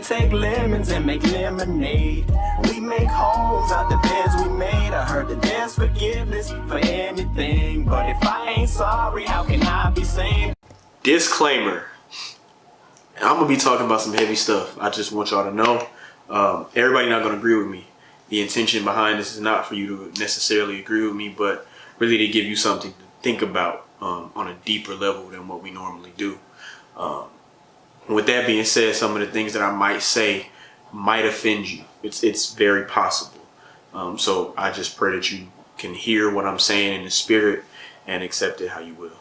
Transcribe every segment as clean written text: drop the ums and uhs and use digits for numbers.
take lemons and make lemonade. We make homes out the beds we made. I heard that there's forgiveness for anything, but if I ain't sorry, how can I be saved? Disclaimer. I'm going to be talking about some heavy stuff. I just want y'all to know. Everybody not going to agree with me. The intention behind this is not for you to necessarily agree with me, but really to give you something to think about on a deeper level than what we normally do. With that being said, some of the things that I might say might offend you. It's very possible. So I just pray that you can hear what I'm saying in the spirit and accept it how you will.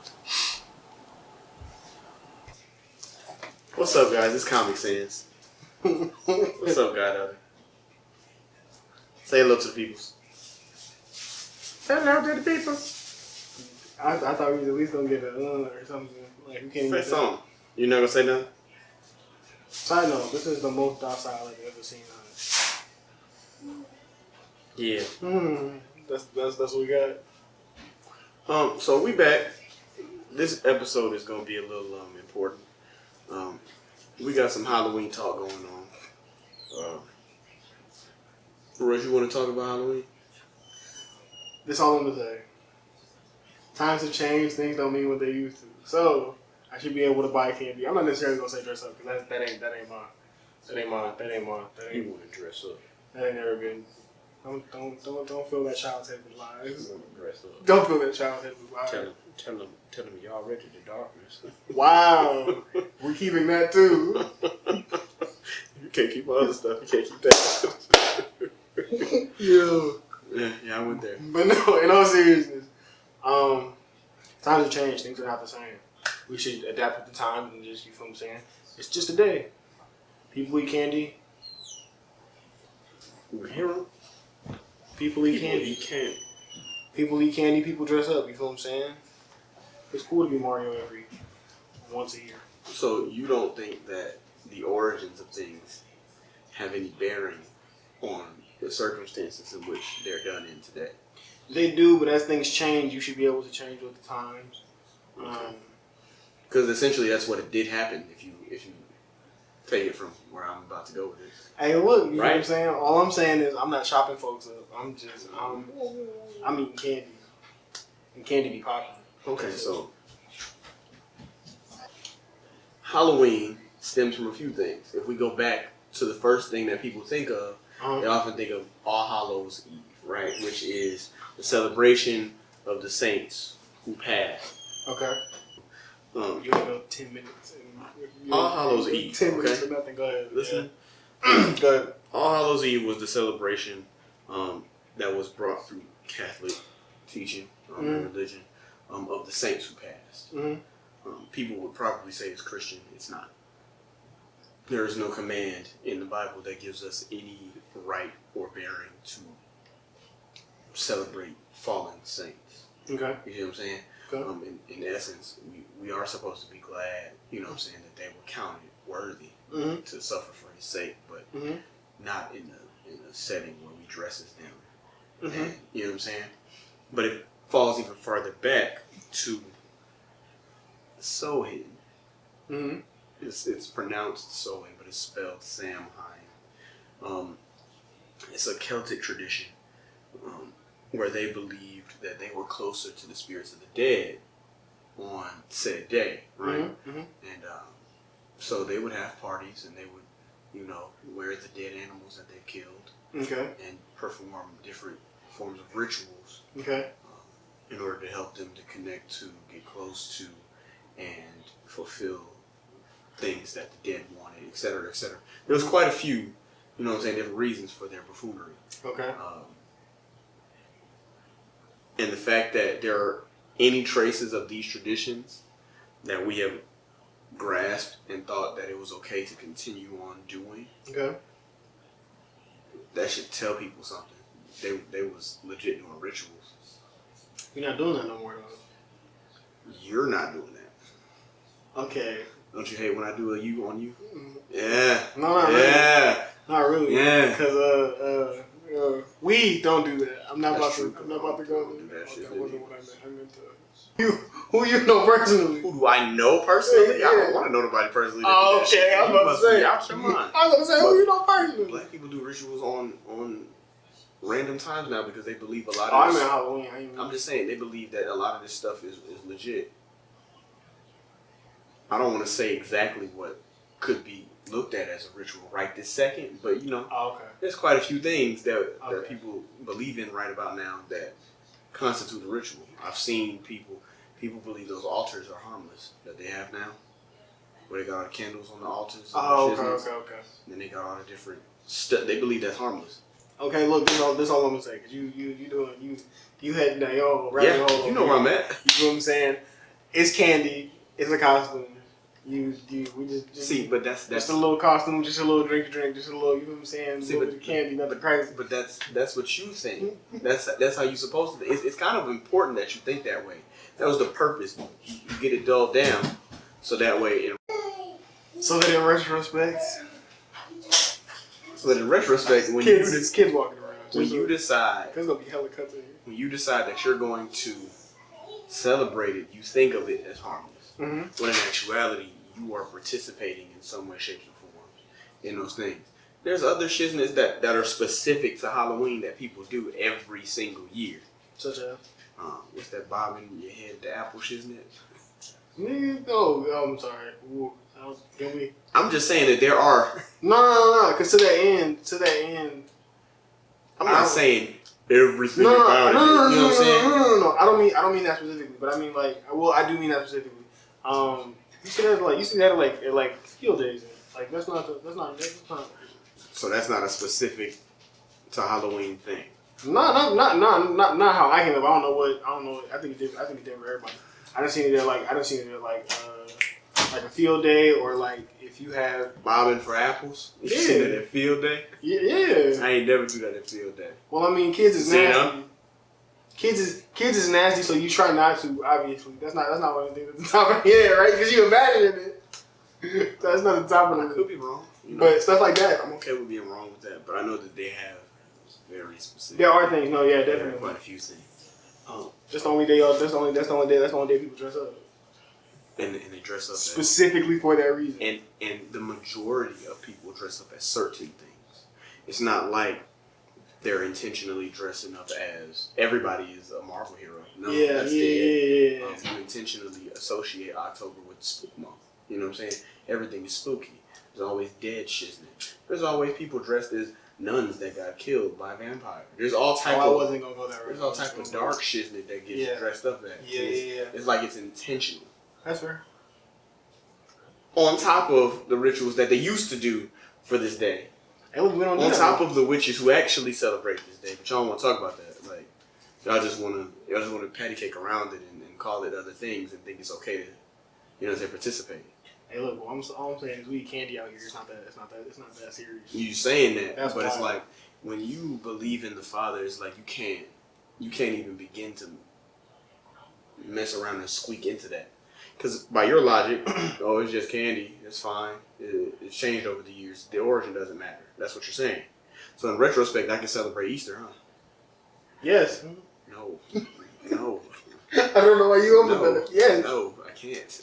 What's up, guys? It's Comic Sans. What's up, God? Say hello to the peoples. Hello to the people. I thought we was at least gonna get a or something. Like we can't Say get something. You not gonna say nothing? Side note: this is the most docile I've ever seen on it. Yeah. That's what we got. So we back. This episode is gonna be a little important. We got some Halloween talk going on. Russ, you want to talk about Halloween? This all I'm gonna say. Times have changed. Things don't mean what they used to. So I should be able to buy candy. I'm not necessarily gonna say dress up because that ain't mine. That ain't mine. You want to dress up? That ain't never been. Don't fill that child's head with lies. You want to dress up? Don't fill that child's head with lies. Tell them y'all ready to darkness. Wow, we're keeping that too. You can't keep all other stuff. You can't keep that. Yeah, I went there. But no, in all seriousness, times have changed. Things are not the same. We should adapt with the times and just, you feel what I'm saying? It's just a day. People eat candy. We're here. People eat candy. People eat candy. People dress up. You feel what I'm saying? It's cool to be Mario once a year. So you don't think that the origins of things have any bearing on the circumstances in which they're done in today? They do, but as things change, you should be able to change with the times. Because essentially that's what it did happen if you take it from where I'm about to go with this. Hey, look, you know what I'm saying? All I'm saying is I'm not chopping folks up. I'm eating candy. And candy be popular. Okay, so Halloween stems from a few things. If we go back to the first thing that people think of, they often think of All Hallows Eve, right? Which is the celebration of the saints who passed. Okay. You have 10 minutes. All Hallows Eve. 10 minutes for nothing. Go ahead. Listen. Yeah. Go ahead. All Hallows Eve was the celebration that was brought through Catholic teaching and religion of the saints who passed. People would probably say it's Christian. It's not. There is no command in the Bible that gives us any right or bearing to celebrate fallen saints. Okay. You know what I'm saying? Okay. In essence, we are supposed to be glad, you know what I'm saying, that they were counted worthy to suffer for his sake, but not in a setting where we dress as them. And, you know what I'm saying? But it falls even farther back to Samhain. It's pronounced Samhain, but it's spelled Samhain. It's a Celtic tradition where they believed that they were closer to the spirits of the dead on said day, right? And so they would have parties and they would, wear the dead animals that they've killed, and perform different forms of rituals, in order to help them to connect to, get close to, and fulfill things that the dead wanted, et cetera, et cetera. There was quite a few, different reasons for their buffoonery. Okay. And the fact that there are any traces of these traditions that we have grasped and thought that it was okay to continue on doing, that should tell people something. They was legit doing rituals. You're not doing that no more, though. You're not doing that. Okay. Don't you hate when I do a you on you? Yeah. No, not really. Not really. Yeah. Because we don't do that. I'm not about to go do that shit. That wasn't what I meant. I meant to. Who you know personally? Who do I know personally? Yeah. I don't want to know nobody personally. Oh, okay. I was about to say. Out your mind. I was going to say, who you know personally? Black people do rituals on random times now because they believe a lot Oh, of I this. meant Halloween. I'm just saying, they believe that a lot of this stuff is legit. I don't want to say exactly what could be looked at as a ritual right this second, but Oh, okay. there's quite a few things that Okay. people believe in right about now that constitute a ritual. I've seen people believe those altars are harmless that they have now, where they got all the candles on the altars. And Oh, the shiznits, okay. And then they got all the different stuff. They believe that's harmless. Okay, look, this all I'm gonna say, cause you heading down your own rabbit hole. You know where I'm at. You know what I'm saying? It's candy. It's a costume. We just See, but that's just a little costume, just a little drink, just a little. You know what I'm saying? See, a little but- bit of candy, nothing crazy. But that's what you think. That's how you supposed to. It's kind of important that you think that way. That was the purpose. You get it dulled down, so that way. So that in retrospect, So that in retrospect, when kids walking around. when you decide there's gonna be hella cuts in here. when you decide that you're going to celebrate it, you think of it as harmless. Mm-hmm. When in actuality, you are participating in some way, shape, or form in those things. There's other shiznits that are specific to Halloween that people do every single year. Such as What's that bobbing your head, the apple shiznit? nigga, no, I'm sorry. Ooh, can we? I'm just saying that there are. No, because to that end. I'm not saying everything No, about it. You know what I'm saying? No. I don't mean that specifically, but I mean I do mean that specifically. You see that at like field days. Like that's not. So that's not a specific to Halloween thing. Not how I came up. I don't know. I think it's different for everybody. I done seen it at like a field day or like if you have Bobbing for apples. You Yeah. see that at field day? yeah. I ain't never do that at field day. Well, I mean, kids is See, nasty. Kids is nasty, so you try not to. Obviously, that's not one of the things at the top of your head, right? Because you imagining it. So that's not the top of I the could be wrong. But stuff like that, I'm okay with being wrong with that, but I know that they have very specific. there are things. No, yeah, There are definitely. quite a few things. That's the only day. That's the only day people dress up And they dress up as, specifically for that reason. and the majority of people dress up as certain things. It's not like they're intentionally dressing up as everybody is a Marvel hero. No, that's dead. You intentionally associate October with Spook Month. You know what I'm saying? Everything is spooky. There's always dead shiznit. There's always people dressed as nuns that got killed by vampires. There's all type I of wasn't gonna go that route. there's all type of dark shiznit that gets Yeah. dressed up as. Yeah. It's like it's intentional. That's fair. On top of the rituals that they used to do for this day. And we don't do On that. top of the witches who actually celebrate this day, but y'all don't want to talk about that. Like y'all just want to patty cake around it and call it other things and think it's okay to participate. Hey, look, all I'm saying is we eat candy out here. It's not that serious. You saying that, That's but it's wild. like when you believe in the Father, it's like you can't even begin to mess around and squeak into that. Because by your logic, oh, it's just candy. It's fine. It's changed over the years. The origin doesn't matter. That's what you're saying. So in retrospect, I can celebrate Easter, huh? Yes. No. I don't know why you opened that. Yes. No, I can't.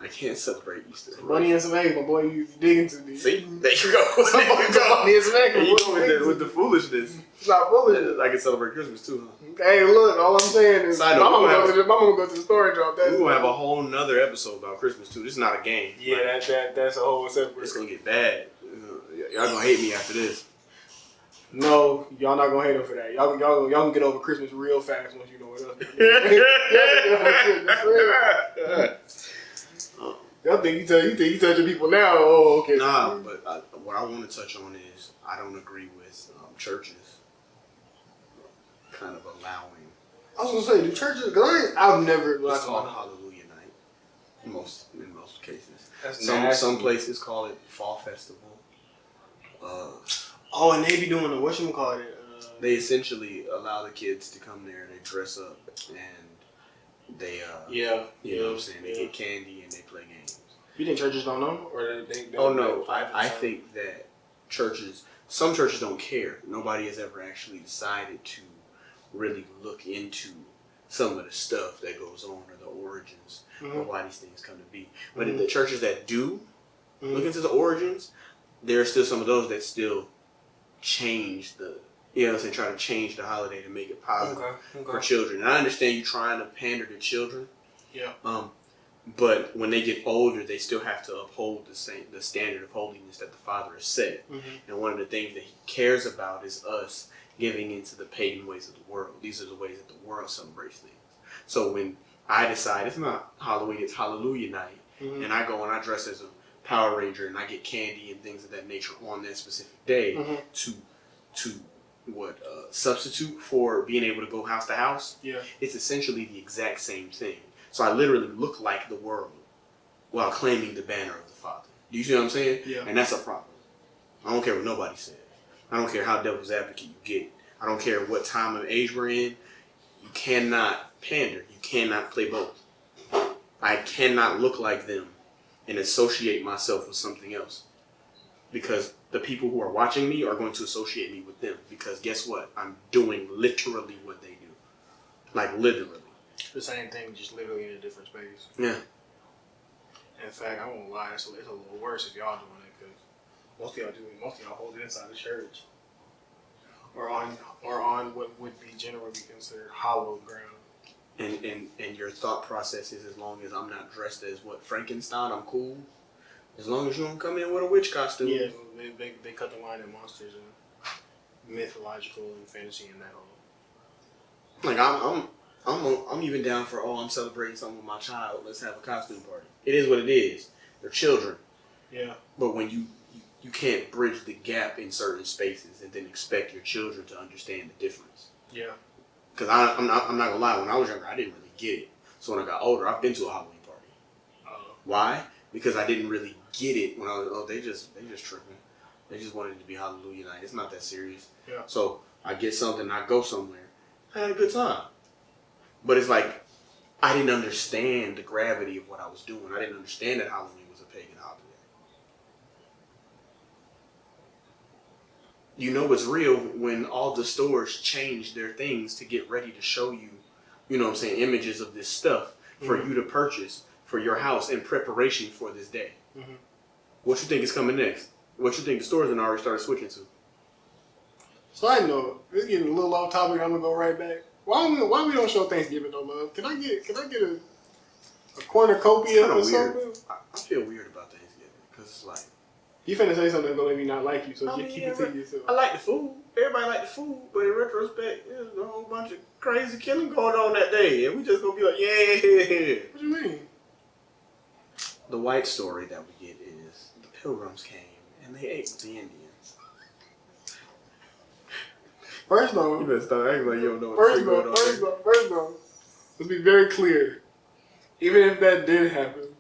I can't celebrate Easter. Bunny and some eggs, my boy. You digging too deep. See? There you go. There you go. Bunny and some eggs. There my you boy. go with the foolishness. It's not foolish. I can celebrate Christmas too, huh? Hey, look, all I'm saying is Side my note, mama we're go to the store and drop that. We're gonna have a whole nother episode about Christmas too. This is not a game. Yeah, that's a whole separate. It's gonna get bad. Y'all gonna hate me after this. No, y'all not gonna hate him for that. Y'all can get over Christmas real fast once you know what else. Y'all think you touching people now? Oh, okay. Nah, but what I want to touch on is I don't agree with churches kind of allowing. I was gonna say, do churches? Cause I've never. It's called Hallelujah Night. In most cases. That's Some nasty. places call it Fall Festival. Oh, and they be doing the whatchamacallit. They essentially allow the kids to come there. They dress up and they you know what I'm saying. They get candy and they play games. You think churches don't know, or they Oh no, I think that some churches don't care. Nobody has ever actually decided to really look into some of the stuff that goes on or the origins of why these things come to be. But in Mm-hmm. the churches that do look into the origins, there are still some of those that still change the, you know what I'm saying, try to change the holiday to make it positive for children. And I understand you trying to pander to children. Yeah. But when they get older, they still have to uphold the standard of holiness that the Father has set. Mm-hmm. And one of the things that He cares about is us giving into the pagan ways of the world. These are the ways that the world celebrates things. So when I decide it's not Halloween, it's Hallelujah night, and I go and I dress as a Power Ranger and I get candy and things of that nature on that specific day to substitute for being able to go house to house. Yeah. It's essentially the exact same thing. So I literally look like the world while claiming the banner of the Father. Do you see what I'm saying? Yeah. And that's a problem. I don't care what nobody says. I don't care how devil's advocate you get. I don't care what time of age we're in. You cannot pander. You cannot play both. I cannot look like them and associate myself with something else. Because the people who are watching me are going to associate me with them. Because guess what? I'm doing literally what they do. Like literally. The same thing, just literally in a different space. Yeah. In fact, I won't lie, it's a little worse if y'all doing it, because most of y'all hold it inside the church. Or on what would be generally considered hallowed ground. And your thought process is, as long as I'm not dressed as what, Frankenstein, I'm cool. As long as you don't come in with a witch costume. Yeah, they cut the line in monsters and mythological and fantasy and that all. Like I'm even down for, I'm celebrating something with my child. Let's have a costume party. It is what it is. They're children. Yeah. But when you can't bridge the gap in certain spaces and then expect your children to understand the difference. Yeah. Because I'm not gonna lie. When I was younger, I didn't really get it. So when I got older, I've been to a Halloween party. Why? Because I didn't really get it when I was. They just tripping. They just wanted it to be Hallelujah night. It's not that serious. Yeah. So I get something. I go somewhere. I had a good time. But it's like I didn't understand the gravity of what I was doing. I didn't understand that Halloween was a pagan holiday. You know it's real when all the stores change their things to get ready to show you, you know what I'm saying, images of this stuff for you to purchase for your house in preparation for this day. Mm-hmm. What you think is coming next? What you think the stores have already started switching to? So I know this is getting a little off topic. I'm gonna go right back. Why we don't show Thanksgiving no love? Can I get a cornucopia or something? I feel weird about Thanksgiving because it's like, You finna say something that's gonna make me not like you, so just keep it to yourself. I like the food. Everybody like the food, but in retrospect, there's a whole bunch of crazy killing going on that day, and we just gonna be like, yeah. What you mean? The white story that we get is the Pilgrims came and they ate with the Indians. First off, You better start acting like you don't know what's going on. First off, let's be very clear. Even if that did happen,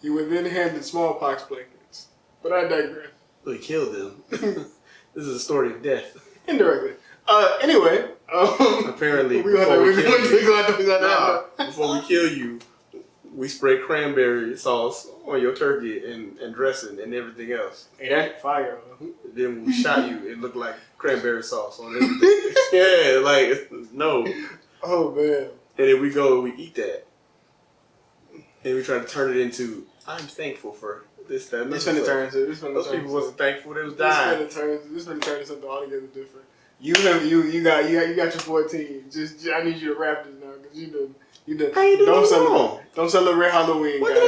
you would then handed smallpox blankets. But I digress. We killed them. This is a story of death. Indirectly. Anyway. Apparently, before we kill you, we spray cranberry sauce on your turkey and dressing and everything else. Hey, that's fire. Then when we shot you, it looked like cranberry sauce on everything. Yeah, like, no. Oh, man. And then we go and we eat that. And we try to turn it into, I'm thankful for this, that, and This finna turn into those people wasn't thankful, they was dying. This finna turn into something altogether different. You got your 14. Just I need you to rap this now, because you done. How you doing Don't celebrate Halloween. What guys.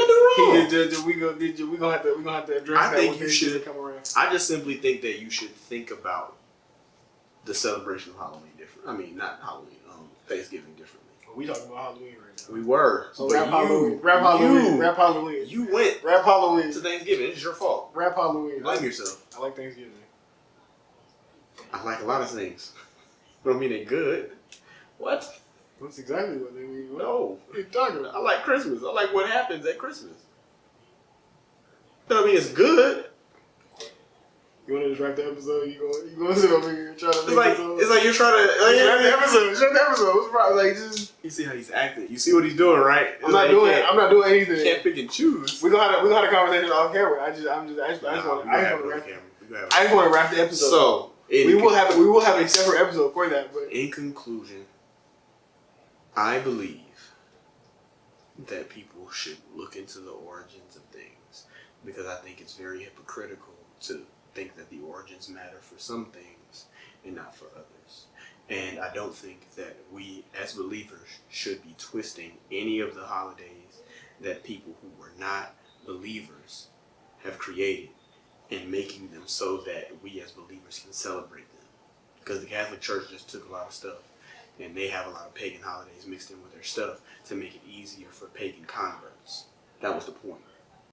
did I do wrong? We gonna have to address I that think when you they should come around. I just simply think that you should think about the celebration of Halloween different. I mean, not Halloween, Thanksgiving differently. We talking about Halloween right now. We were. So but rap Halloween. You went Rap Halloween. to Thanksgiving. It's your fault. Rap Halloween. Blame yourself. I like Thanksgiving. I like a lot of things. Don't mean they're good. What? That's exactly what they mean. No. What are you talking about? I like Christmas. I like what happens at Christmas. Don't mean it's good. You want to just wrap the episode? You going to sit over here trying to It's like you're trying to. wrap the episode. What's the problem? Like just. You see how he's acting. You see what he's doing, right? I'm not doing anything. You can't pick and choose. We're gonna have a conversation off camera. I just want to wrap the episode. So we will have a separate episode for that. But in conclusion, I believe that people should look into the origins of things, because I think it's very hypocritical to think that the origins matter for some things and not for others. And I don't think that we as believers should be twisting any of the holidays that people who were not believers have created and making them so that we as believers can celebrate them. Because the Catholic Church just took a lot of stuff, and they have a lot of pagan holidays mixed in with their stuff to make it easier for pagan converts. That was the point.